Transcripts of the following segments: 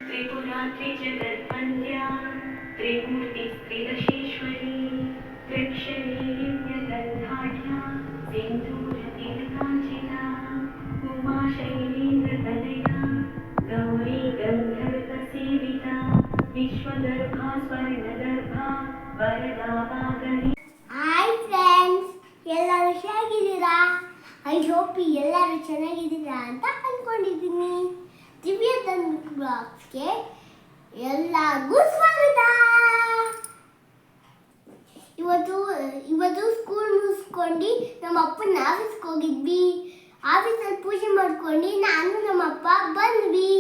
त्रिपुरात्रि जगद्वन्द्या त्रिमूर्तिस्त्रिदशेश्वरी त्रिक्षरीर्यगद्धाढ्या सिन्धूरतिलकाञ्चिता उमा शैलेन्द्रतनया गौरी गन्धर्वसेविता विश्वगर्भा स्वर्णगर्भा वरदा वागणी. Hi friends, ಎಲ್ಲರೂ ಹೇಗಿದ್ದೀರಾ? I hope ಎಲ್ಲರೂ ಚೆನ್ನಾಗಿದ್ದೀರಾ ಅಂತ ಅಂದ್ಕೊಂಡಿದ್ದೀನಿ. ದಿವ್ಯ ಬ್ಲಾಗ್ಸ್ಗೆ ಎಲ್ಲರಿಗೂ ಸ್ವಾಗತ. ಇವತ್ತು ಸ್ಕೂಲ್ ಮುಗಿಸ್ಕೊಂಡು ನಮ್ಮ ಅಪ್ಪನ ಆಫೀಸ್ಗೆ ಹೋಗಿದ್ವಿ. ಆಫೀಸಲ್ಲಿ ಪೂಜೆ ಮಾಡ್ಕೊಂಡು ನಾನು ನಮ್ಮ ಅಪ್ಪ ಬಂದ್ವಿ.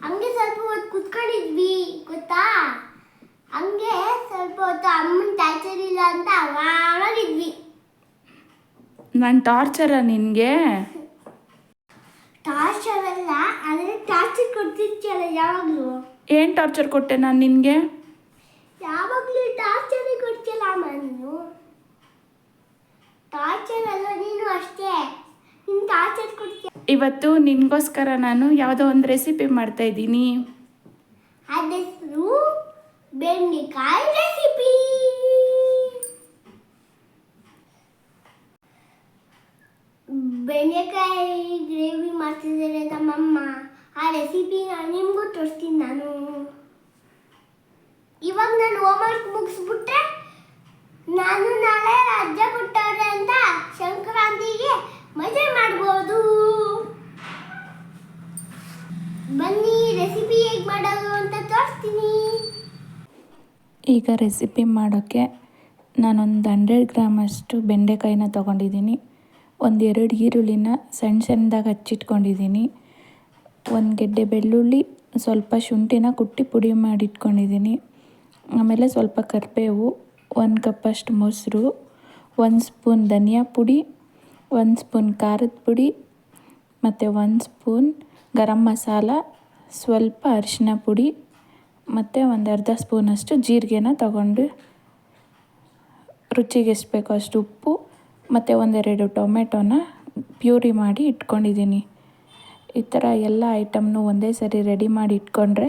ಹಂಗೆ ಸ್ವಲ್ಪ ಹೊತ್ತು ಕುತ್ಕೊಂಡಿದ್ವಿ ಗೊತ್ತಾ. ಹಂಗೆ ಸ್ವಲ್ಪ ಹೊತ್ತು ಅಮ್ಮನ ಟಾರ್ಚರ್ ಇಲ್ಲ ಅಂತ ಆರಾಮಾಗಿದ್ವಿ. ನಾನು ಟಾರ್ಚರಾ ನಿನಗೆ? ಟಾರ್ಚರ್ ಅಲ್ಲ, ಆದರೆ ಟಾರ್ಚರ್ ಕೊಡ್ತಿರ್ತೀಯಲ್ಲ ಯಾವಾಗಲೂ. ಏನು ಟಾರ್ಚರ್ ಕೊಟ್ಟೆ ನಾನು ನಿನಗೆ? ಯಾವಾಗಲೂ ಟಾರ್ಚರೇ ಕೊಡ್ತಿಯಲ್ಲ ಅಮ್ಮ ನೀನು. ಟಾರ್ಚರ್ ಅಲ್ಲ, ನೀನು ಅಷ್ಟೇ. ನೀನು ಟಾರ್ಚರ್ ಕೊಡ್ತೀಯ. ಇವತ್ತು ನಿನಗೋಸ್ಕರ ನಾನು ಯಾವುದೋ ಒಂದು ರೆಸಿಪಿ ಮಾಡ್ತಾಯಿದ್ದೀನಿ. ಅದ ಹೆಸರು ಬೆಂಡೆಕಾಯಿ ರೆಸಿಪಿ. ಬೆಂಡೆಕಾಯಿ ಗ್ರೇವಿ ಮಾಡ್ತಿದ್ದಾರೆ ನಮ್ಮಮ್ಮ. ಆ ರೆಸಿಪಿ ನಿಮಗೂ ತೋರಿಸ್ತೀನಿ ನಾನು. ಇವಾಗ ನಾನು ಹೋಮ್ವರ್ಕ್ ಮುಗಿಸ್ಬಿಟ್ರೆ ನಾನು ನಾಳೆ ರಜೆ ಕೊಟ್ಟವ್ರೆ ಅಂತ ಸಂಕ್ರಾಂತಿಗೆ ಮಜಾ ಮಾಡ್ಬೋದು. ಬನ್ನಿ ರೆಸಿಪಿ ಹೇಗೆ ಮಾಡೋದು ಅಂತ ತೋರಿಸ್ತೀನಿ. ಈಗ ರೆಸಿಪಿ ಮಾಡೋಕ್ಕೆ ನಾನೊಂದು 100 ಗ್ರಾಮಷ್ಟು ಬೆಂಡೆಕಾಯಿನ ತೊಗೊಂಡಿದ್ದೀನಿ. 1-2 ಈರುಳ್ಳಿನ ಸಣ್ಣದಾಗಿ ಹಚ್ಚಿಟ್ಕೊಂಡಿದ್ದೀನಿ. 1 ಗೆಡ್ಡೆ ಬೆಳ್ಳುಳ್ಳಿ, ಸ್ವಲ್ಪ ಶುಂಠಿನ ಕುಟ್ಟಿ ಪುಡಿ ಮಾಡಿಟ್ಕೊಂಡಿದ್ದೀನಿ. ಆಮೇಲೆ ಸ್ವಲ್ಪ ಕರಿಬೇವು, 1 ಕಪ್ಪಷ್ಟು ಮೊಸರು, 1 ಸ್ಪೂನ್ ಧನಿಯಾ ಪುಡಿ, 1 ಸ್ಪೂನ್ ಖಾರದ ಪುಡಿ ಮತ್ತು 1 ಸ್ಪೂನ್ ಗರಂ ಮಸಾಲ, ಸ್ವಲ್ಪ ಅರಿಶಿನ ಪುಡಿ ಮತ್ತು ಒಂದು ಅರ್ಧ ಸ್ಪೂನಷ್ಟು ಜೀರಿಗೆನ ತಗೊಂಡು ರುಚಿಗೆ ಎಷ್ಟು ಬೇಕೋ ಅಷ್ಟು ಉಪ್ಪು ಮತ್ತು 1-2 ಟೊಮೆಟೊನ ಪ್ಯೂರಿ ಮಾಡಿ ಇಟ್ಕೊಂಡಿದ್ದೀನಿ. ಈ ಥರ ಎಲ್ಲ ಐಟಮ್ನು ಒಂದೇ ಸರಿ ರೆಡಿ ಮಾಡಿ ಇಟ್ಕೊಂಡ್ರೆ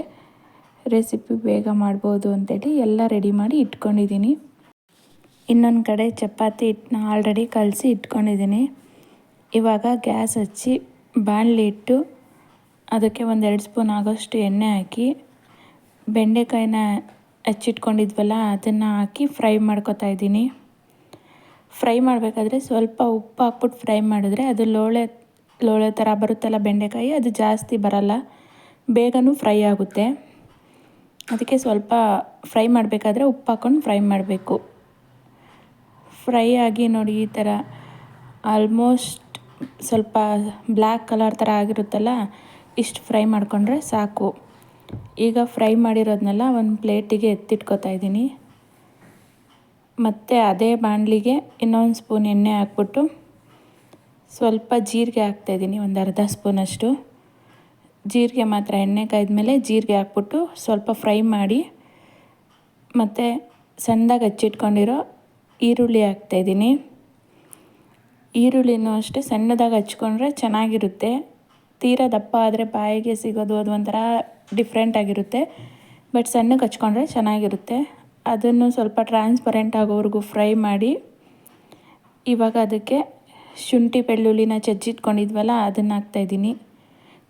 ರೆಸಿಪಿ ಬೇಗ ಮಾಡ್ಬೋದು ಅಂತೇಳಿ ಎಲ್ಲ ರೆಡಿ ಮಾಡಿ ಇಟ್ಕೊಂಡಿದ್ದೀನಿ. ಇನ್ನೊಂದು ಕಡೆ ಚಪಾತಿ ಹಿಟ್ಟನ್ನ ಆಲ್ರೆಡಿ ಕಲಸಿ ಇಟ್ಕೊಂಡಿದ್ದೀನಿ. ಇವಾಗ ಗ್ಯಾಸ್ ಹಚ್ಚಿ ಬಾಣಲಿ ಇಟ್ಟು ಅದಕ್ಕೆ 1-2 ಸ್ಪೂನ್ ಆಗೋಷ್ಟು ಎಣ್ಣೆ ಹಾಕಿ ಬೆಂಡೆಕಾಯಿನ ಹಚ್ಚಿಟ್ಕೊಂಡಿದ್ವಲ್ಲ ಅದನ್ನು ಹಾಕಿ ಫ್ರೈ ಮಾಡ್ಕೊತಾ ಇದ್ದೀನಿ. ಫ್ರೈ ಮಾಡಬೇಕಾದ್ರೆ ಸ್ವಲ್ಪ ಉಪ್ಪು ಹಾಕ್ಬಿಟ್ಟು ಫ್ರೈ ಮಾಡಿದ್ರೆ ಅದು ಲೋಳೆ ಥರ ಬರುತ್ತಲ್ಲ ಬೆಂಡೆಕಾಯಿ, ಅದು ಜಾಸ್ತಿ ಬರಲ್ಲ, ಬೇಗನೂ ಫ್ರೈ ಆಗುತ್ತೆ. ಅದಕ್ಕೆ ಸ್ವಲ್ಪ ಫ್ರೈ ಮಾಡಬೇಕಾದ್ರೆ ಉಪ್ಪು ಹಾಕ್ಕೊಂಡು ಫ್ರೈ ಮಾಡಬೇಕು. ಫ್ರೈ ಆಗಿ ನೋಡಿ ಈ ಥರ ಆಲ್ಮೋಸ್ಟ್ ಸ್ವಲ್ಪ ಬ್ಲ್ಯಾಕ್ ಕಲರ್ ಥರ ಆಗಿರುತ್ತಲ್ಲ, ಇಷ್ಟು ಫ್ರೈ ಮಾಡಿಕೊಂಡ್ರೆ ಸಾಕು. ಈಗ ಫ್ರೈ ಮಾಡಿರೋದನ್ನೆಲ್ಲ ಒಂದು ಪ್ಲೇಟಿಗೆ ಎತ್ತಿಟ್ಕೊತಾ ಇದ್ದೀನಿ. ಮತ್ತು ಅದೇ ಬಾಣಲಿಗೆ ಇನ್ನೊಂದು ಸ್ಪೂನ್ ಎಣ್ಣೆ ಹಾಕ್ಬಿಟ್ಟು ಸ್ವಲ್ಪ ಜೀರಿಗೆ ಹಾಕ್ತಾಯಿದ್ದೀನಿ, ಒಂದು ಅರ್ಧ ಸ್ಪೂನಷ್ಟು. ಜೀರಿಗೆ ಮಾತ್ರ ಎಣ್ಣೆ ಕಾಯ್ದ್ಮೇಲೆ ಜೀರಿಗೆ ಹಾಕ್ಬಿಟ್ಟು ಸ್ವಲ್ಪ ಫ್ರೈ ಮಾಡಿ ಮತ್ತು ಸಣ್ಣದಾಗಿ ಹಚ್ಚಿಟ್ಕೊಂಡಿರೋ ಈರುಳ್ಳಿ ಹಾಕ್ತಾಯಿದ್ದೀನಿ. ಈರುಳ್ಳಿನೂ ಅಷ್ಟೇ ಸಣ್ಣದಾಗಿ ಹಚ್ಕೊಂಡ್ರೆ ಚೆನ್ನಾಗಿರುತ್ತೆ. ತೀರಾ ದಪ್ಪ ಆದರೆ ಬಾಯಿಗೆ ಸಿಗೋದು ಅದು ಒಂಥರ ಡಿಫ್ರೆಂಟಾಗಿರುತ್ತೆ. ಬಟ್ ಸಣ್ಣಗೆ ಹಚ್ಕೊಂಡ್ರೆ ಚೆನ್ನಾಗಿರುತ್ತೆ. ಅದನ್ನು ಸ್ವಲ್ಪ ಟ್ರಾನ್ಸ್ಪರೆಂಟ್ ಆಗೋವರೆಗೂ ಫ್ರೈ ಮಾಡಿ ಇವಾಗ ಅದಕ್ಕೆ ಶುಂಠಿ ಬೆಳ್ಳುಳ್ಳಿನ ಜಜ್ಜಿಟ್ಕೊಂಡಿದ್ವಲ್ಲ ಅದನ್ನು ಹಾಕ್ತಾಯಿದ್ದೀನಿ.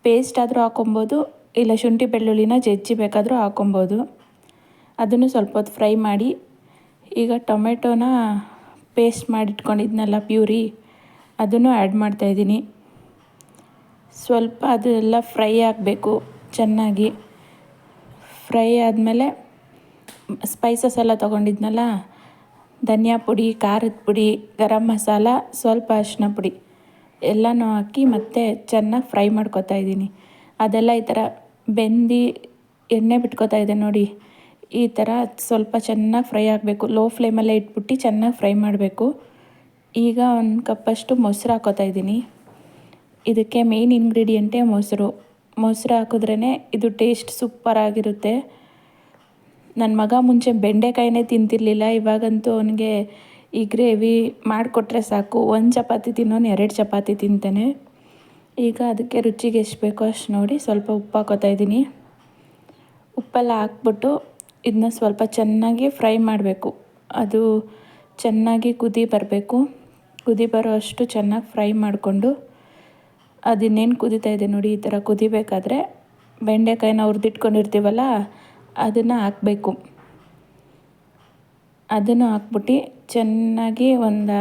ಪೇಸ್ಟ್ ಆದರೂ ಹಾಕೊಬೋದು, ಇಲ್ಲ ಶುಂಠಿ ಬೆಳ್ಳುಳ್ಳಿನ ಜಜ್ಜಿ ಬೇಕಾದರೂ ಹಾಕೊಬೋದು. ಅದನ್ನು ಸ್ವಲ್ಪ ಹೊತ್ತು ಫ್ರೈ ಮಾಡಿ ಈಗ ಟೊಮೆಟೊನ ಪೇಸ್ಟ್ ಮಾಡಿಟ್ಕೊಂಡಿದ್ನಲ್ಲ ಪ್ಯೂರಿ, ಅದನ್ನು ಆ್ಯಡ್ ಮಾಡ್ತಾಯಿದ್ದೀನಿ. ಸ್ವಲ್ಪ ಅದೆಲ್ಲ ಫ್ರೈ ಆಗಬೇಕು ಚೆನ್ನಾಗಿ. ಫ್ರೈ ಆದಮೇಲೆ ಸ್ಪೈಸಸ್ ಎಲ್ಲ ತೊಗೊಂಡಿದ್ನಲ್ಲ, ಧನಿಯಾ ಪುಡಿ, ಖಾರದ ಪುಡಿ, ಗರಂ ಮಸಾಲ, ಸ್ವಲ್ಪ ಅರಿಶಿನ ಪುಡಿ ಎಲ್ಲನೂ ಹಾಕಿ ಮತ್ತೆ ಚೆನ್ನಾಗಿ ಫ್ರೈ ಮಾಡ್ಕೊತಾ ಇದ್ದೀನಿ. ಅದೆಲ್ಲ ಈ ಥರ ಬೆಂದು ಎಣ್ಣೆ ಬಿಟ್ಕೊತಾ ಇದೆ ನೋಡಿ, ಈ ಥರ ಸ್ವಲ್ಪ ಚೆನ್ನಾಗಿ ಫ್ರೈ ಆಗಬೇಕು. ಲೋ ಫ್ಲೇಮಲ್ಲೇ ಇಟ್ಬಿಟ್ಟು ಚೆನ್ನಾಗಿ ಫ್ರೈ ಮಾಡಬೇಕು. ಈಗ 1 ಕಪ್ಪಷ್ಟು ಮೊಸರು ಹಾಕೋತಾ ಇದ್ದೀನಿ. ಇದಕ್ಕೆ ಮೇನ್ ಇಂಗ್ರೀಡಿಯೆಂಟೇ ಮೊಸರು. ಮೊಸರು ಹಾಕಿದ್ರೇ ಇದು ಟೇಸ್ಟ್ ಸೂಪರಾಗಿರುತ್ತೆ. ನನ್ನ ಮಗ ಮುಂಚೆ ಬೆಂಡೆಕಾಯಿನೇ ತಿಂತಿರಲಿಲ್ಲ, ಇವಾಗಂತೂ ಅವನಿಗೆ ಈ ಗ್ರೇವಿ ಮಾಡಿಕೊಟ್ರೆ ಸಾಕು, 1 ಚಪಾತಿ ತಿನ್ನೋನು 2 ಚಪಾತಿ ತಿಂತಾನೆ. ಈಗ ಅದಕ್ಕೆ ರುಚಿಗೆ ಎಷ್ಟು ಬೇಕೋ ಅಷ್ಟು ನೋಡಿ ಸ್ವಲ್ಪ ಉಪ್ಪು ಹಾಕೋತಾ ಇದ್ದೀನಿ. ಉಪ್ಪೆಲ್ಲ ಹಾಕ್ಬಿಟ್ಟು ಇದನ್ನ ಸ್ವಲ್ಪ ಚೆನ್ನಾಗಿ ಫ್ರೈ ಮಾಡಬೇಕು. ಅದು ಚೆನ್ನಾಗಿ ಕುದಿ ಬರಬೇಕು. ಕುದಿ ಬರೋ ಅಷ್ಟು ಚೆನ್ನಾಗಿ ಫ್ರೈ ಮಾಡಿಕೊಂಡು ಅದಿನ್ನೇನು ಕುದೀತಾ ಇದೆ ನೋಡಿ, ಈ ಥರ ಕುದಿಬೇಕಾದ್ರೆ ಬೆಂಡೆಕಾಯಿನ ಹುರಿದಿಟ್ಕೊಂಡಿರ್ತೀವಲ್ಲ ಅದನ್ನು ಹಾಕಬೇಕು. ಅದನ್ನು ಹಾಕ್ಬಿಟ್ಟು ಚೆನ್ನಾಗಿ ಒಂದು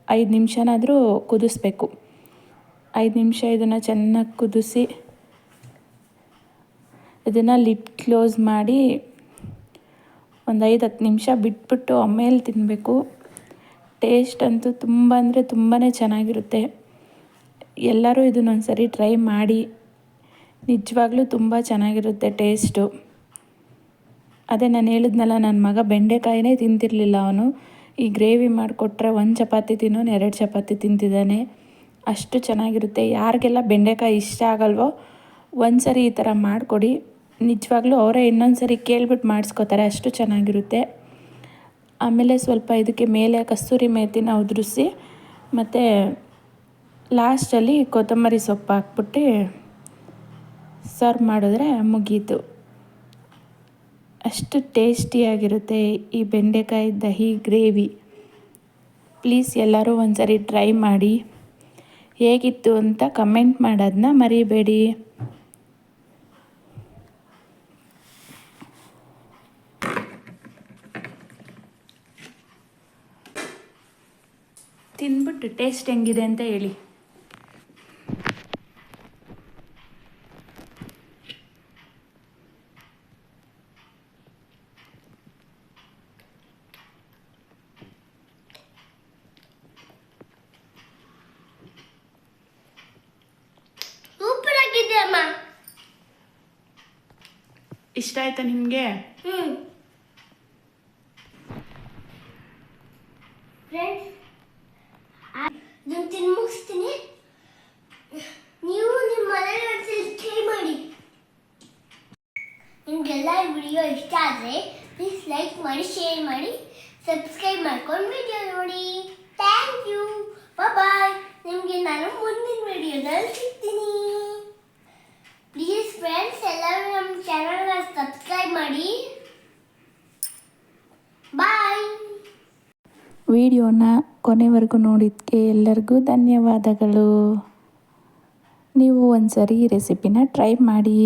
5 ನಿಮಿಷನಾದರೂ ಕುದಿಸ್ಬೇಕು. 5 ನಿಮಿಷ ಇದನ್ನು ಚೆನ್ನಾಗಿ ಕುದಿಸಿ ಇದನ್ನು ಲಿಡ್ ಕ್ಲೋಸ್ ಮಾಡಿ ಒಂದು 5-10 ನಿಮಿಷ ಬಿಟ್ಬಿಟ್ಟು ಆಮೇಲೆ ತಿನ್ನಬೇಕು. ಟೇಸ್ಟ್ ಅಂತೂ ತುಂಬ ಅಂದರೆ ತುಂಬಾ ಚೆನ್ನಾಗಿರುತ್ತೆ. ಎಲ್ಲರೂ ಇದನ್ನೊಂದು ಸರಿ ಟ್ರೈ ಮಾಡಿ, ನಿಜವಾಗ್ಲೂ ತುಂಬ ಚೆನ್ನಾಗಿರುತ್ತೆ ಟೇಸ್ಟು. ಅದೇ ನಾನು ಹೇಳಿದ್ನಲ್ಲ, ನನ್ನ ಮಗ ಬೆಂಡೆಕಾಯಿನೇ ತಿಂತಿರಲಿಲ್ಲ. ಅವನು ಈ ಗ್ರೇವಿ ಮಾಡಿಕೊಟ್ರೆ 1 ಚಪಾತಿ ತಿನ್ನೋನು 2 ಚಪಾತಿ ತಿಂತಿದ್ದಾನೆ. ಅಷ್ಟು ಚೆನ್ನಾಗಿರುತ್ತೆ. ಯಾರಿಗೆಲ್ಲ ಬೆಂಡೆಕಾಯಿ ಇಷ್ಟ ಆಗಲ್ವೋ ಒಂದು ಸರಿ ಈ ಥರ ಮಾಡಿಕೊಡಿ, ನಿಜವಾಗ್ಲೂ ಅವರೇ ಇನ್ನೊಂದು ಸರಿ ಕೇಳ್ಬಿಟ್ಟು ಮಾಡಿಸ್ಕೋತಾರೆ, ಅಷ್ಟು ಚೆನ್ನಾಗಿರುತ್ತೆ. ಆಮೇಲೆ ಸ್ವಲ್ಪ ಇದಕ್ಕೆ ಮೇಲೆ ಕಸ್ತೂರಿ ಮೇಥಿನ ಉದುರಿಸಿ ಮತ್ತು ಲಾಸ್ಟಲ್ಲಿ ಕೊತ್ತಂಬರಿ ಸೊಪ್ಪು ಹಾಕ್ಬಿಟ್ಟು ಸರ್ವ್ ಮಾಡಿದ್ರೆ ಮುಗೀತು. ಅಷ್ಟು ಟೇಸ್ಟಿಯಾಗಿರುತ್ತೆ ಈ ಬೆಂಡೆಕಾಯಿ ದಹಿ ಗ್ರೇವಿ. ಪ್ಲೀಸ್ ಎಲ್ಲರೂ ಒಂದ್ಸರಿ ಟ್ರೈ ಮಾಡಿ, ಹೇಗಿತ್ತು ಅಂತ ಕಮೆಂಟ್ ಮಾಡೋದನ್ನ ಮರಿಬೇಡಿ. ತಿಂದ್ಬಿಟ್ಟು ಟೇಸ್ಟ್ ಹೆಂಗಿದೆ ಅಂತ ಹೇಳಿ. ಸೂಪರ್ ಆಗಿದೆ ಅಮ್ಮ. ಇಷ್ಟ ಆಯ್ತಾ ನಿಮಗೆ? ಫ್ರೆಂಡ್ಸ್, ನಾನು ತಿಂದು ಮುಗಿಸ್ತೀನಿ. ನೀವು ನಿಮ್ಮ ಮನೇಲಿ ಒಂದ್ಸಲ ಟ್ರೈ ಮಾಡಿ. ನಿಮಗೆಲ್ಲ ಈ ವಿಡಿಯೋ ಇಷ್ಟ ಆದರೆ ಪ್ಲೀಸ್ ಲೈಕ್ ಮಾಡಿ, ಶೇರ್ ಮಾಡಿ, ಸಬ್ಸ್ಕ್ರೈಬ್ ಮಾಡ್ಕೊಂಡು ವಿಡಿಯೋ ನೋಡಿ. ಥ್ಯಾಂಕ್ ಯು, ಬಾಯ್. ನಿಮಗೆ ನಾನು ಮುಂದಿನ ವಿಡಿಯೋದಲ್ಲಿ ಸಿಗ್ತೀನಿ. ಪ್ಲೀಸ್ ಫ್ರೆಂಡ್ಸ್, ಎಲ್ಲರೂ ನಮ್ಮ ಚಾನಲ್ನ ಸಬ್ಸ್ಕ್ರೈಬ್ ಮಾಡಿ. ಬಾಯ್. ವಿಡಿಯೋನ ಕೊನೆವರೆಗೂ ನೋಡಿದ್ದಕ್ಕೆ ಎಲ್ಲರಿಗೂ ಧನ್ಯವಾದಗಳು. ನೀವು ಒಂದ್ಸರಿ ಈ ರೆಸಿಪಿನ ಟ್ರೈ ಮಾಡಿ.